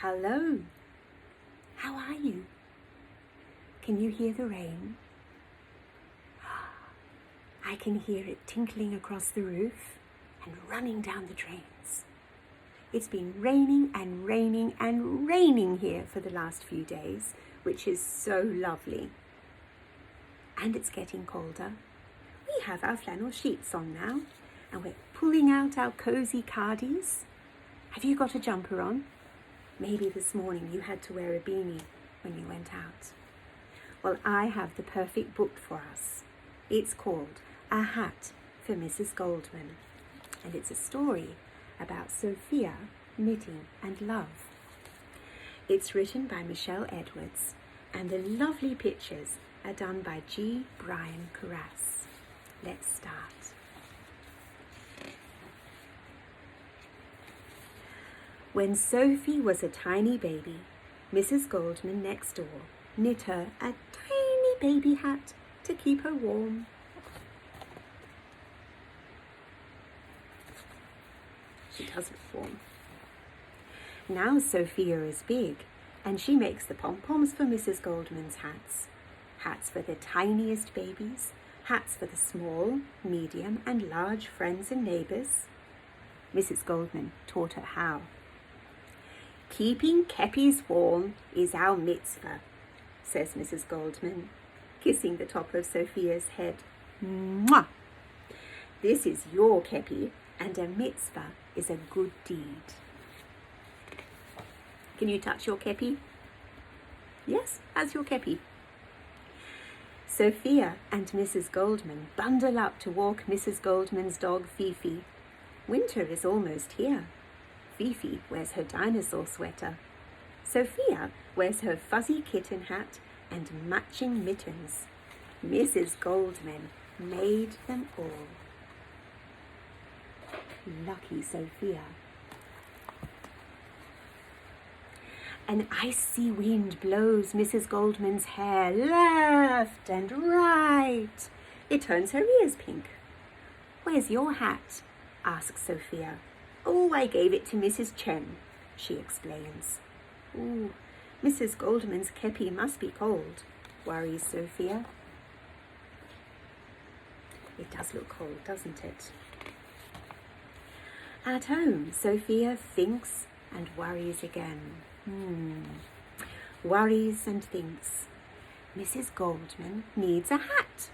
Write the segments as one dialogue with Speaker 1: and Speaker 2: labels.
Speaker 1: Hello. How are you? Can you hear the rain? I can hear it tinkling across the roof and running down the drains. It's been raining and raining and raining here for the last few days, which is so lovely. And it's getting colder. We have our flannel sheets on now, and we're pulling out our cozy cardies. Have you got a jumper on? Maybe this morning you had to wear a beanie when you went out. Well, I have the perfect book for us. It's called A Hat for Mrs Goldman, and it's a story about Sophia, knitting and love. It's written by Michelle Edwards, and the lovely pictures are done by G. Brian Carras. Let's start. When Sophie was a tiny baby, Mrs. Goldman next door knit her a tiny baby hat to keep her warm. She does look warm. Now Sophia is big, and she makes the pom-poms for Mrs. Goldman's hats. Hats for the tiniest babies, hats for the small, medium and large friends and neighbours. Mrs. Goldman taught her how. Keeping keppies warm is our mitzvah, says Mrs. Goldman, kissing the top of Sophia's head. Mwah! This is your kepi, and a mitzvah is a good deed. Can you touch your kepi? Yes, how's your kepi? Sophia and Mrs. Goldman bundle up to walk Mrs. Goldman's dog Fifi. Winter is almost here. Fifi wears her dinosaur sweater. Sophia wears her fuzzy kitten hat and matching mittens. Mrs. Goldman made them all. Lucky Sophia. An icy wind blows Mrs. Goldman's hair left and right. It turns her ears pink. Where's your hat? Asks Sophia. Oh, I gave it to Mrs. Chen, she explains. Ooh, Mrs. Goldman's kepi must be cold, worries Sophia. It does look cold, doesn't it? At home, Sophia thinks and worries again. Worries and thinks. Mrs. Goldman needs a hat.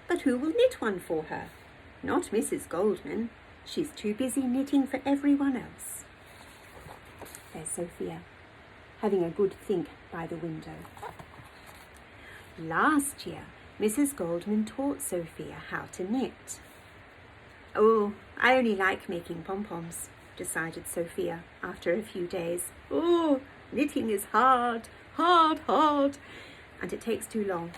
Speaker 1: But who will knit one for her? Not Mrs. Goldman. She's too busy knitting for everyone else. There's Sophia, having a good think by the window. Last year, Mrs. Goldman taught Sophia how to knit. Oh, I only like making pom-poms, decided Sophia after a few days. Oh, knitting is hard, and it takes too long.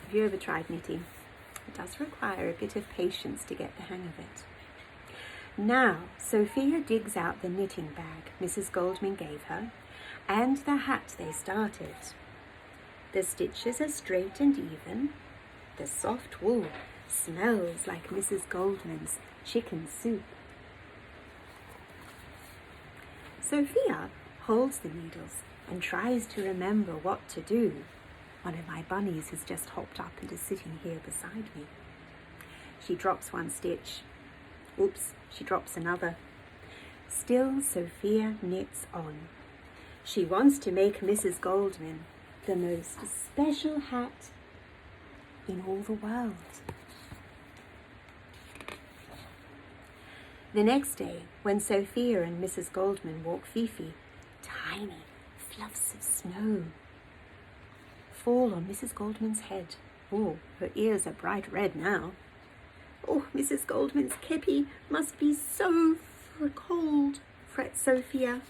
Speaker 1: Have you ever tried knitting? It does require a bit of patience to get the hang of it. Now, Sophia digs out the knitting bag Mrs. Goldman gave her and the hat they started. The stitches are straight and even. The soft wool smells like Mrs. Goldman's chicken soup. Sophia holds the needles and tries to remember what to do. One of my bunnies has just hopped up and is sitting here beside me. She drops one stitch. Oops, she drops another. Still, Sophia knits on. She wants to make Mrs. Goldman the most special hat in all the world. The next day, when Sophia and Mrs. Goldman walk Fifi, tiny fluffs of snow fall on Mrs. Goldman's head. Oh, her ears are bright red now. Oh, Mrs. Goldman's kepi must be so cold, frets Sophia.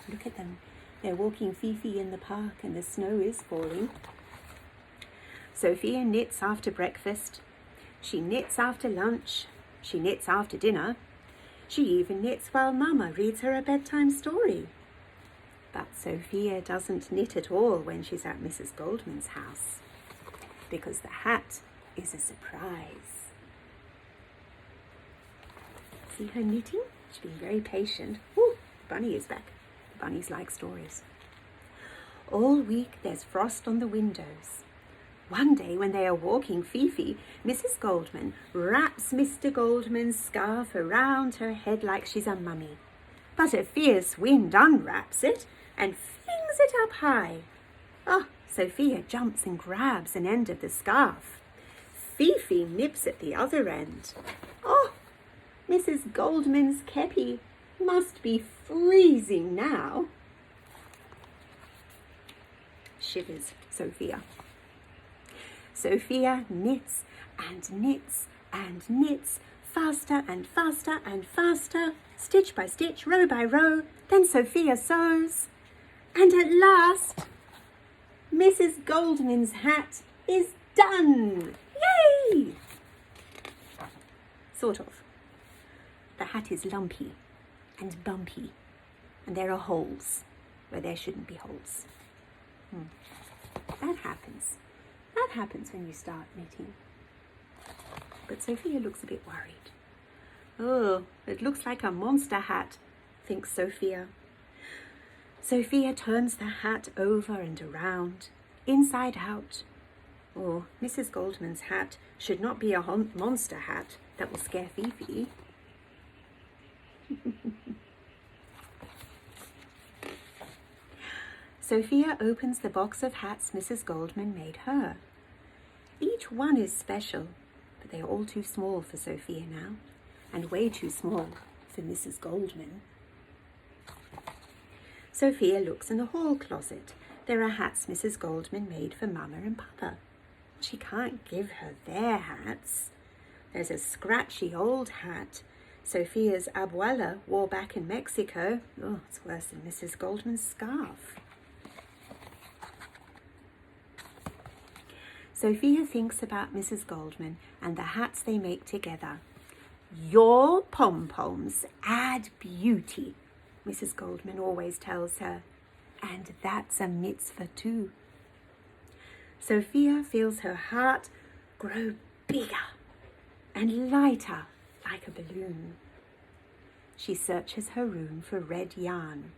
Speaker 1: Look at them. They're walking Fifi in the park and the snow is falling. Sophia knits after breakfast. She knits after lunch. She knits after dinner. She even knits while Mama reads her a bedtime story. But Sophia doesn't knit at all when she's at Mrs. Goldman's house, because the hat is a surprise. See her knitting? She's been very patient. Ooh, Bunny is back. Bunnies like stories. All week there's frost on the windows. One day when they are walking Fifi, Mrs. Goldman wraps Mr. Goldman's scarf around her head like she's a mummy. But a fierce wind unwraps it and flings it up high. Oh, Sophia jumps and grabs an end of the scarf. Fifi nips at the other end. Oh, Mrs. Goldman's kepi must be freezing now. Shivers Sophia. Sophia knits and knits and knits, faster and faster and faster, stitch by stitch, row by row. Then Sophia sews. And at last, Mrs. Goldman's hat is done. Yay! Sort of. The hat is lumpy and bumpy, and there are holes where there shouldn't be holes. That happens. That happens when you start knitting. But Sophia looks a bit worried. Oh, it looks like a monster hat, thinks Sophia. Sophia turns the hat over and around, inside out. Oh, Mrs. Goldman's hat should not be a monster hat that will scare Fifi. Sophia opens the box of hats Mrs. Goldman made her. Each one is special, but they are all too small for Sophia now, and way too small for Mrs. Goldman. Sophia looks in the hall closet. There are hats Mrs. Goldman made for Mama and Papa. She can't give her their hats. There's a scratchy old hat Sophia's abuela wore back in Mexico. Oh, it's worse than Mrs. Goldman's scarf. Sophia thinks about Mrs. Goldman and the hats they make together. Your pom-poms add beauty, Mrs. Goldman always tells her, and that's a mitzvah too. Sophia feels her heart grow bigger and lighter like a balloon. She searches her room for red yarn.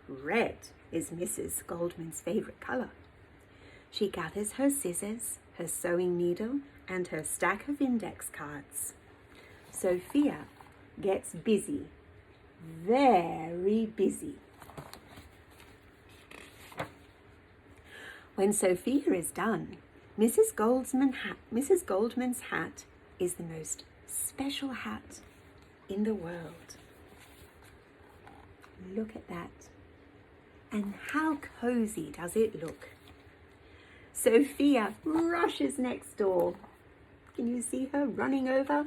Speaker 1: Red is Mrs. Goldman's favourite colour. She gathers her scissors, her sewing needle, and her stack of index cards. Sophia gets busy, very busy. When Sophia is done, Mrs. Goldman's hat is the most special hat in the world. Look at that. And how cozy does it look? Sophia rushes next door. Can you see her running over?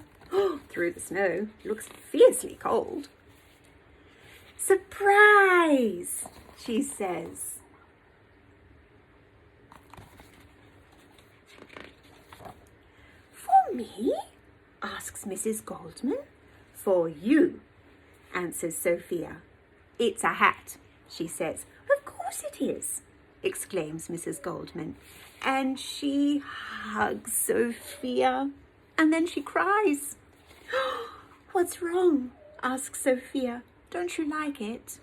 Speaker 1: Through the snow. Looks fiercely cold. Surprise, she says. For me? Asks Mrs. Goldman. For you, answers Sophia. It's a hat, she says. Of course it is, exclaims Mrs. Goldman. And she hugs Sophia, and then she cries. What's wrong? Asks Sophia. Don't you like it?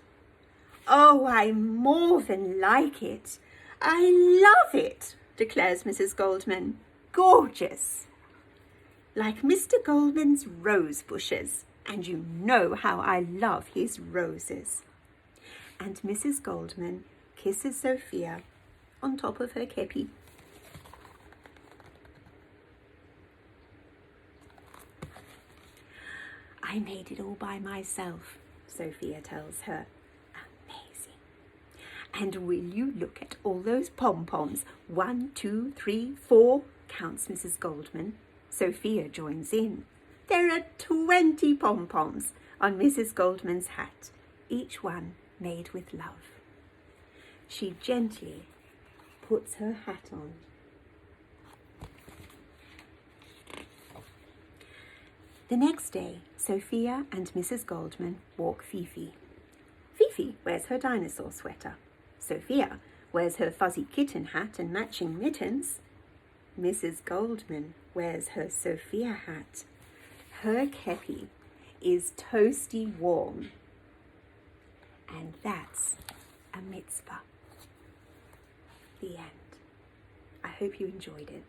Speaker 1: Oh, I more than like it. I love it, declares Mrs. Goldman. Gorgeous. Like Mr. Goldman's rose bushes, and you know how I love his roses. And Mrs. Goldman kisses Sophia on top of her kepi. I made it all by myself, Sophia tells her. Amazing. And will you look at all those pom-poms? 1, 2, 3, 4, counts Mrs. Goldman. Sophia joins in. There are 20 pom-poms on Mrs. Goldman's hat, each one made with love. She gently puts her hat on. The next day, Sophia and Mrs. Goldman walk Fifi. Fifi wears her dinosaur sweater. Sophia wears her fuzzy kitten hat and matching mittens. Mrs. Goldman wears her Sophia hat. Her kepi is toasty warm. And that's a mitzvah. The end. I hope you enjoyed it.